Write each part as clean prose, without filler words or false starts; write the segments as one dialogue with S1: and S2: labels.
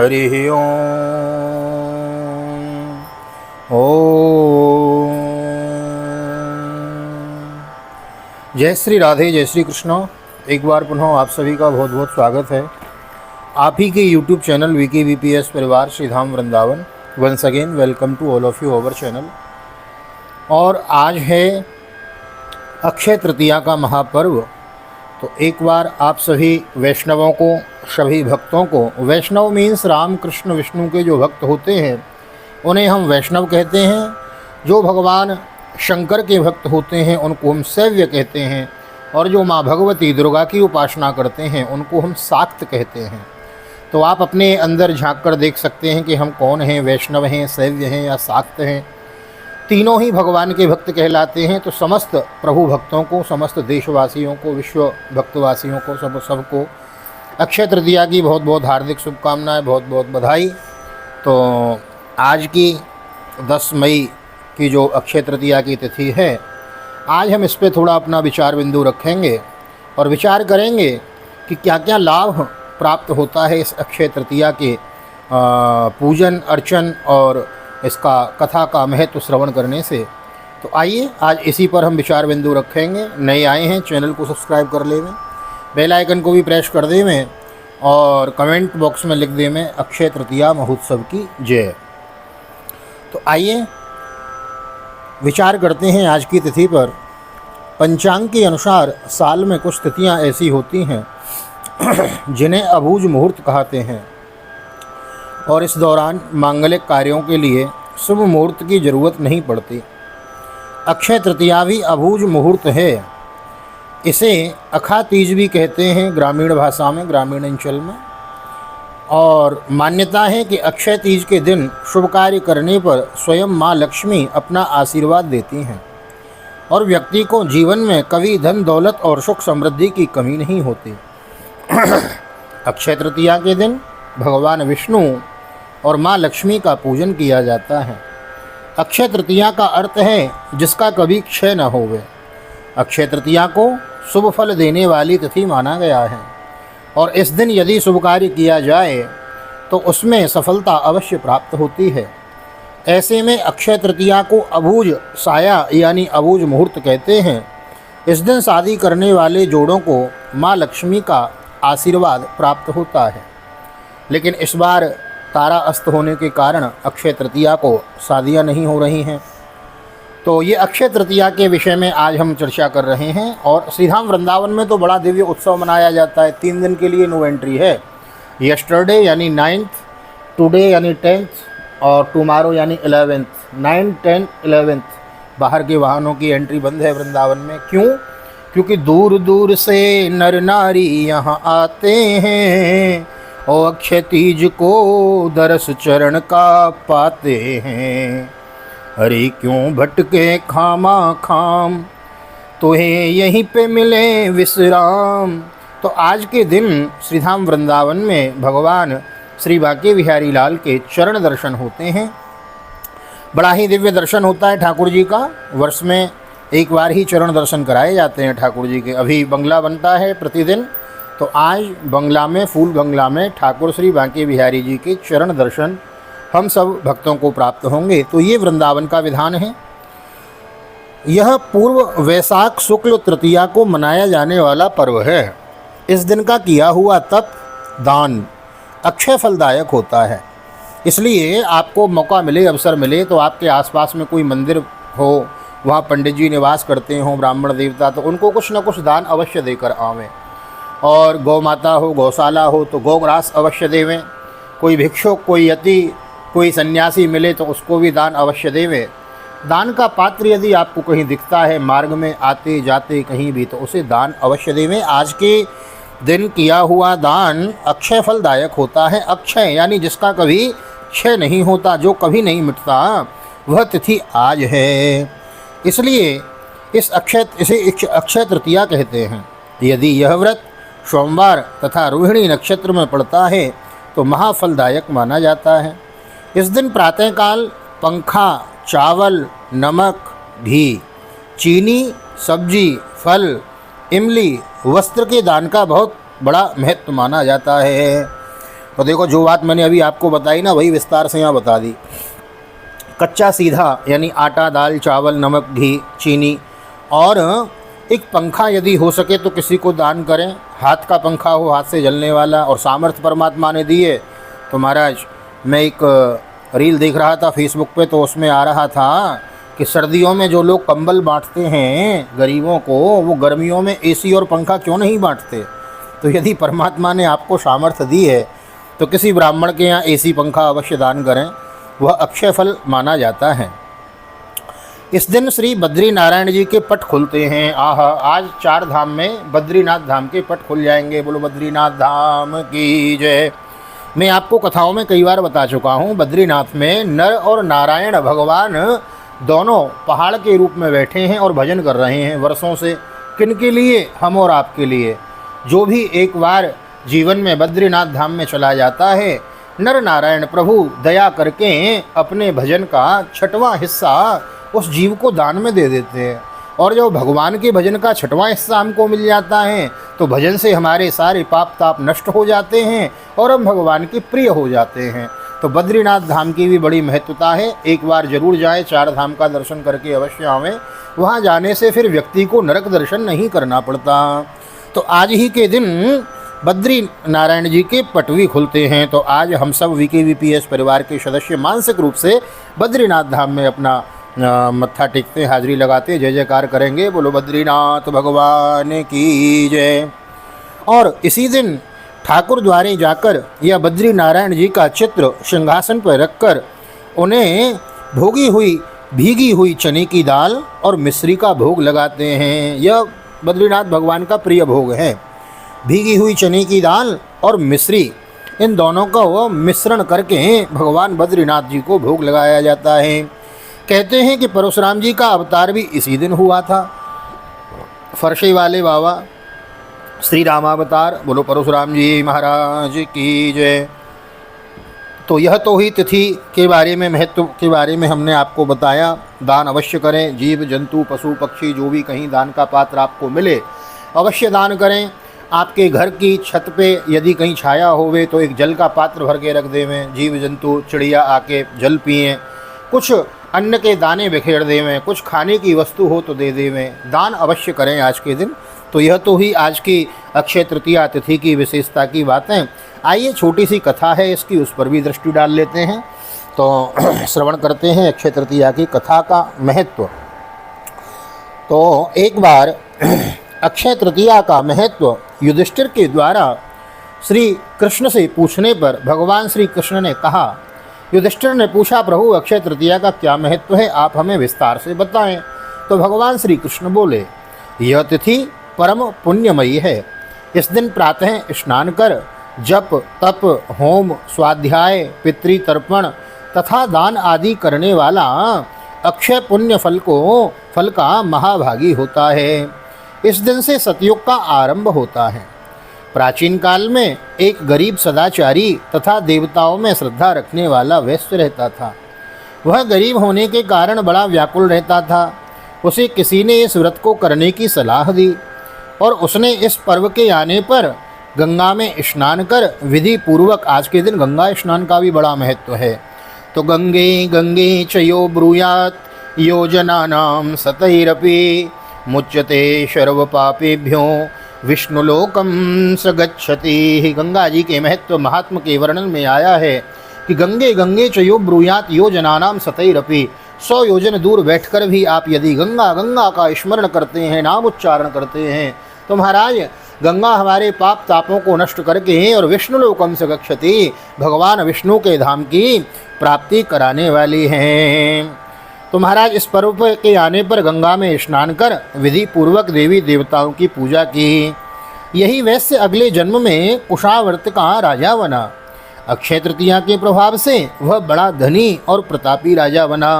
S1: हरि ओम। जय श्री राधे, जय श्री कृष्ण। एक बार पुनः आप सभी का बहुत बहुत स्वागत है आप ही के YouTube चैनल VKVPS परिवार Shri Dham Vrindavan. Once again welcome to all of you our channel. और आज है अक्षय तृतीया का महापर्व। तो एक बार आप सभी वैष्णवों को, सभी भक्तों को, वैष्णव मीन्स राम कृष्ण विष्णु के जो भक्त होते हैं उन्हें हम वैष्णव कहते हैं। जो भगवान शंकर के भक्त होते हैं उनको हम शैव्य कहते हैं। और जो माँ भगवती दुर्गा की उपासना करते हैं उनको हम शाक्त कहते हैं। तो आप अपने अंदर झांक कर देख सकते हैं कि हम कौन हैं, वैष्णव हैं, शैव्य हैं या शाक्त हैं। तीनों ही भगवान के भक्त कहलाते हैं। तो समस्त प्रभु भक्तों को, समस्त देशवासियों को, विश्व भक्तवासियों को, सबको अक्षय तृतीया की बहुत बहुत हार्दिक शुभकामनाएं, बहुत बहुत बधाई। तो आज की 10 मई की जो अक्षय तृतीया की तिथि है, आज हम इस पर थोड़ा अपना विचार बिंदु रखेंगे और विचार करेंगे कि क्या क्या लाभ प्राप्त होता है इस अक्षय तृतीया के पूजन अर्चन और इसका कथा का महत्व श्रवण करने से। तो आइए आज इसी पर हम विचार बिंदु रखेंगे। नए आए हैं चैनल को सब्सक्राइब कर लेवें, बेल आइकन को भी प्रेस कर देवें और कमेंट बॉक्स में लिख देवें अक्षय तृतीया महोत्सव की जय। तो आइए विचार करते हैं आज की तिथि पर। पंचांग के अनुसार साल में कुछ तिथियां ऐसी होती हैं जिन्हें अबूझ मुहूर्त कहते हैं और इस दौरान मांगलिक कार्यों के लिए शुभ मुहूर्त की ज़रूरत नहीं पड़ती। अक्षय तृतीया भी अबूझ मुहूर्त है। इसे अखा तीज भी कहते हैं ग्रामीण भाषा में, ग्रामीण अंचल में। और मान्यता है कि अक्षय तीज के दिन शुभ कार्य करने पर स्वयं माँ लक्ष्मी अपना आशीर्वाद देती हैं और व्यक्ति को जीवन में कभी धन दौलत और सुख समृद्धि की कमी नहीं होती। अक्षय तृतीया के दिन भगवान विष्णु और माँ लक्ष्मी का पूजन किया जाता है। अक्षय तृतीया का अर्थ है जिसका कभी क्षय न होवे। अक्षय तृतीया को शुभ फल देने वाली तिथि माना गया है और इस दिन यदि शुभ कार्य किया जाए तो उसमें सफलता अवश्य प्राप्त होती है। ऐसे में अक्षय तृतीया को अबूझ साया यानी अबूझ मुहूर्त कहते हैं। इस दिन शादी करने वाले जोड़ों को माँ लक्ष्मी का आशीर्वाद प्राप्त होता है। लेकिन इस बार तारा अस्त होने के कारण अक्षय तृतीया को शादियाँ नहीं हो रही हैं। तो ये अक्षय तृतीया के विषय में आज हम चर्चा कर रहे हैं। और श्रीधाम वृंदावन में तो बड़ा दिव्य उत्सव मनाया जाता है। 3 दिन के लिए नो एंट्री है। यस्टरडे यानी 9th, टुडे यानी 10th और टुमारो यानी 11th। 9, 10, 11th बाहर के वाहनों की एंट्री बंद है वृंदावन में। क्यों? क्योंकि दूर दूर से नर नारी यहाँ आते हैं और अक्षय तीज को दरस चरण का पाते हैं। अरे क्यों भटके खामा खाम, तुम्हें यहीं पे मिले विश्राम। तो आज के दिन श्रीधाम वृंदावन में भगवान श्री बांके बिहारी लाल के चरण दर्शन होते हैं। बड़ा ही दिव्य दर्शन होता है ठाकुर जी का। वर्ष में एक बार ही चरण दर्शन कराए जाते हैं ठाकुर जी के। अभी बंगला बनता है प्रतिदिन, तो आज बंगला में, फूल बंगला में ठाकुर श्री बांके बिहारी जी के चरण दर्शन हम सब भक्तों को प्राप्त होंगे। तो ये वृंदावन का विधान है। यह पूर्व वैशाख शुक्ल तृतीया को मनाया जाने वाला पर्व है। इस दिन का किया हुआ तप, दान अक्षय फलदायक होता है। इसलिए आपको मौका मिले, अवसर मिले तो आपके आसपास में कोई मंदिर हो, वहाँ पंडित जी निवास करते हों, ब्राह्मण देवता, तो उनको कुछ न कुछ दान अवश्य देकर आवें। और गौ माता हो, गौशाला हो तो गौग्रास अवश्य देवें। कोई भिक्षुक, कोई यति, कोई सन्यासी मिले तो उसको भी दान अवश्य देवें। दान का पात्र यदि आपको कहीं दिखता है मार्ग में आते जाते कहीं भी, तो उसे दान अवश्य देवें। आज के दिन किया हुआ दान अक्षय फलदायक होता है। अक्षय यानी जिसका कभी क्षय नहीं होता, जो कभी नहीं मिटता, वह तिथि आज है। इसलिए इसे अक्षय तृतीया कहते हैं। यदि यह व्रत सोमवार तथा रोहिणी नक्षत्र में पड़ता है तो महाफलदायक माना जाता है। इस दिन प्रातःकाल पंखा, चावल, नमक, घी, चीनी, सब्जी, फल, इमली, वस्त्र के दान का बहुत बड़ा महत्व माना जाता है। तो देखो जो बात मैंने अभी आपको बताई ना वही विस्तार से यहाँ बता दी। कच्चा सीधा यानी आटा, दाल, चावल, नमक, घी, चीनी और एक पंखा यदि हो सके तो किसी को दान करें। हाथ का पंखा हो, हाथ से जलने वाला, और सामर्थ्य परमात्मा ने दी है। तो महाराज मैं एक रील देख रहा था फेसबुक पे, तो उसमें आ रहा था कि सर्दियों में जो लोग कंबल बांटते हैं गरीबों को, वो गर्मियों में एसी और पंखा क्यों नहीं बांटते। तो यदि परमात्मा ने आपको सामर्थ्य दी है तो किसी ब्राह्मण के यहाँ एसी पंखा अवश्य दान करें, वह अक्षय फल माना जाता है। इस दिन श्री बद्री नारायण जी के पट खुलते हैं। आज 4 धाम में बद्रीनाथ धाम के पट खुल जाएंगे। बोलो बद्रीनाथ धाम की जय। मैं आपको कथाओं में कई बार बता चुका हूँ, बद्रीनाथ में नर और नारायण भगवान दोनों पहाड़ के रूप में बैठे हैं और भजन कर रहे हैं वर्षों से। किन के लिए? हम और आपके लिए। जो भी एक बार जीवन में बद्रीनाथ धाम में चला जाता है, नर नारायण प्रभु दया करके अपने भजन का 6वां हिस्सा उस जीव को दान में दे देते हैं। और जब भगवान के भजन का 6वां हिस्सा हमको मिल जाता है तो भजन से हमारे सारे पाप ताप नष्ट हो जाते हैं और हम भगवान के प्रिय हो जाते हैं। तो बद्रीनाथ धाम की भी बड़ी महत्वता है। एक बार जरूर जाएं, 4 धाम का दर्शन करके अवश्य आवें। वहाँ जाने से फिर व्यक्ति को नरक दर्शन नहीं करना पड़ता। तो आज ही के दिन बद्री नारायण जी के पट भी खुलते हैं। तो आज हम सब VKVPS परिवार के सदस्य मानसिक रूप से बद्रीनाथ धाम में अपना मत्था टेकते, हाजिरी लगाते, जय जयकार करेंगे। बोलो बद्रीनाथ भगवान की जय। और इसी दिन ठाकुर द्वारे जाकर या बद्री नारायण जी का चित्र सिंहासन पर रखकर उन्हें भीगी हुई चने की दाल और मिश्री का भोग लगाते हैं। यह बद्रीनाथ भगवान का प्रिय भोग है। भीगी हुई चने की दाल और मिश्री, इन दोनों का वो मिश्रण करके भगवान बद्रीनाथ जी को भोग लगाया जाता है। कहते हैं कि परशुराम जी का अवतार भी इसी दिन हुआ था। फरशे वाले बाबा श्री रामावतार। बोलो परशुराम जी महाराज की जय। तो यह तो ही तिथि के बारे में, महत्व के बारे में हमने आपको बताया। दान अवश्य करें। जीव जंतु पशु पक्षी जो भी कहीं दान का पात्र आपको मिले अवश्य दान करें। आपके घर की छत पे यदि कहीं छाया होवे तो एक जल का पात्र भर के रख देवें। जीव जंतु चिड़िया आके जल पिएँ। कुछ अन्न के दाने बिखेर देवें। कुछ खाने की वस्तु हो तो दे देवें। दान अवश्य करें आज के दिन। तो यह तो ही आज की अक्षय तृतीया तिथि की विशेषता की बातें। आइए छोटी सी कथा है इसकी, उस पर भी दृष्टि डाल लेते हैं। तो श्रवण करते हैं अक्षय तृतीया की कथा का महत्व। तो एक बार अक्षय तृतीया का महत्व युधिष्ठिर के द्वारा श्री कृष्ण से पूछने पर भगवान श्री कृष्ण ने कहा। युधिष्ठिर ने पूछा, प्रभु अक्षय तृतीया का क्या महत्व है, आप हमें विस्तार से बताएं। तो भगवान श्री कृष्ण बोले, यह तिथि परम पुण्यमयी है। इस दिन प्रातः स्नान कर जप तप होम स्वाध्याय पितृतर्पण तथा दान आदि करने वाला अक्षय पुण्य फल का महाभागी होता है। इस दिन से सतयुग का आरंभ होता है। प्राचीन काल में एक गरीब सदाचारी तथा देवताओं में श्रद्धा रखने वाला वैश्य रहता था। वह गरीब होने के कारण बड़ा व्याकुल रहता था। उसे किसी ने इस व्रत को करने की सलाह दी और उसने इस पर्व के आने पर गंगा में स्नान कर विधि पूर्वक, आज के दिन गंगा स्नान का भी बड़ा महत्व है, तो गंगे गंगे चयो ब्रूयात योजनानां सतैरपि मुच्यते सर्व पापेभ्यो विष्णुलोकम स गच्छति। गंगा जी के महत्व महात्म के वर्णन में आया है कि गंगे गंगे चयो ब्रूयात योजनानां सतैरपि, 100 योजन दूर बैठकर भी आप यदि गंगा गंगा का स्मरण करते हैं, नाम उच्चारण करते हैं, तो महाराज गंगा हमारे पाप तापों को नष्ट करके और विष्णुलोकम से गच्छति, भगवान विष्णु के धाम की प्राप्ति कराने वाली हैं। तो महाराज इस पर्व के आने पर गंगा में स्नान कर विधि पूर्वक देवी देवताओं की पूजा की। यही वैश्य अगले जन्म में कुशावर्त का राजा बना। अक्षय तृतीया के प्रभाव से वह बड़ा धनी और प्रतापी राजा बना।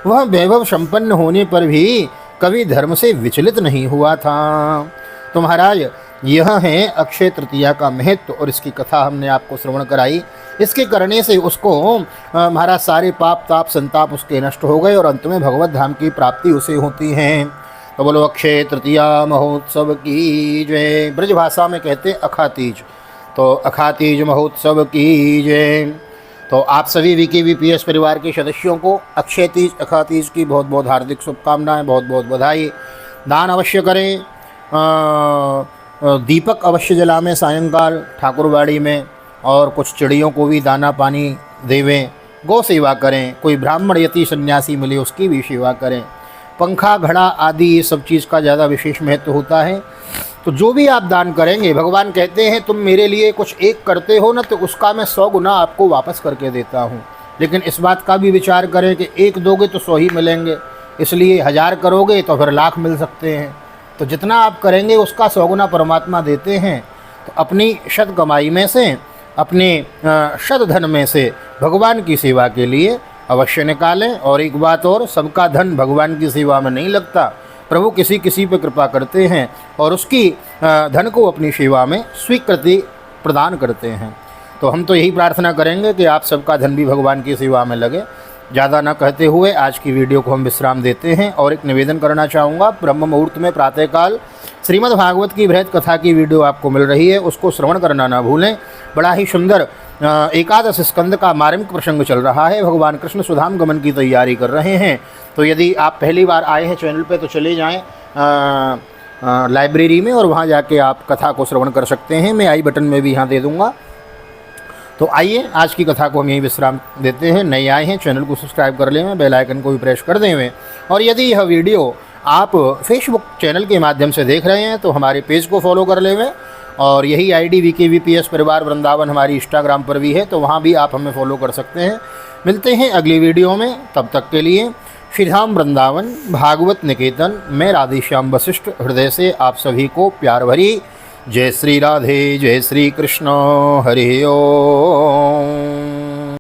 S1: वह वैभव संपन्न होने पर भी कभी धर्म से विचलित नहीं हुआ था। तो महाराज यह है अक्षय तृतीया का महत्व और इसकी कथा हमने आपको श्रवण कराई। इसके करने से उसको महाराज सारे पाप ताप संताप उसके नष्ट हो गए और अंत में भगवत धाम की प्राप्ति उसे होती है। तो बोलो अक्षय तृतीया महोत्सव की जय। ब्रज भाषा में कहते अखातीज। तो अखातीज महोत्सव की जय। तो आप सभी VKVPS परिवार के सदस्यों को अक्षय तीज अखातीज की बहुत बहुत हार्दिक शुभकामनाएं, बहुत बहुत बधाई। दान अवश्य करें, दीपक अवश्य जलावें सायंकाल ठाकुरबाड़ी में, और कुछ चिड़ियों को भी दाना पानी देवें, गौ सेवा करें, कोई ब्राह्मण यति सन्यासी मिले उसकी भी सेवा करें। पंखा घड़ा आदि ये सब चीज़ का ज़्यादा विशेष महत्व होता है। तो जो भी आप दान करेंगे, भगवान कहते हैं तुम मेरे लिए कुछ एक करते हो ना, तो उसका मैं 100 गुना आपको वापस करके देता हूँ। लेकिन इस बात का भी विचार करें कि एक दोगे तो 100 ही मिलेंगे, इसलिए 1000 करोगे तो फिर लाख मिल सकते हैं। तो जितना आप करेंगे उसका 100 गुना परमात्मा देते हैं। तो अपनी शत कमाई में से, अपने शत धन में से भगवान की सेवा के लिए अवश्य निकालें। और एक बात और, सबका धन भगवान की सेवा में नहीं लगता। प्रभु किसी किसी पर कृपा करते हैं और उसकी धन को अपनी सेवा में स्वीकृति प्रदान करते हैं। तो हम तो यही प्रार्थना करेंगे कि आप सबका धन भी भगवान की सेवा में लगे। ज़्यादा न कहते हुए आज की वीडियो को हम विश्राम देते हैं और एक निवेदन करना चाहूँगा। ब्रह्म मुहूर्त में प्रातःकाल श्रीमद् भागवत की बृहत कथा की वीडियो आपको मिल रही है, उसको श्रवण करना ना भूलें। बड़ा ही सुंदर एकादश स्कंद का मार्मिक प्रसंग चल रहा है। भगवान कृष्ण सुधाम गमन की तैयारी कर रहे हैं। तो यदि आप पहली बार आए हैं चैनल पे तो चले जाएं लाइब्रेरी में और वहाँ जाके आप कथा को श्रवण कर सकते हैं। मैं आई बटन में भी यहाँ दे दूँगा। तो आइए आज की कथा को हम यहीं विश्राम देते हैं। नए आए हैं चैनल को सब्सक्राइब कर लें, बेल आइकन को भी प्रेस कर दें। और यदि यह वीडियो आप फेसबुक चैनल के माध्यम से देख रहे हैं तो हमारे पेज को फॉलो कर लें। और यही आईडी VKVPS परिवार वृंदावन हमारी इंस्टाग्राम पर भी है, तो वहाँ भी आप हमें फॉलो कर सकते हैं। मिलते हैं अगली वीडियो में, तब तक के लिए श्रीधाम वृंदावन भागवत निकेतन में राधेश्याम वशिष्ठ हृदय से आप सभी को प्यार भरी जय श्री राधे, जय श्री कृष्ण, हरि ओम।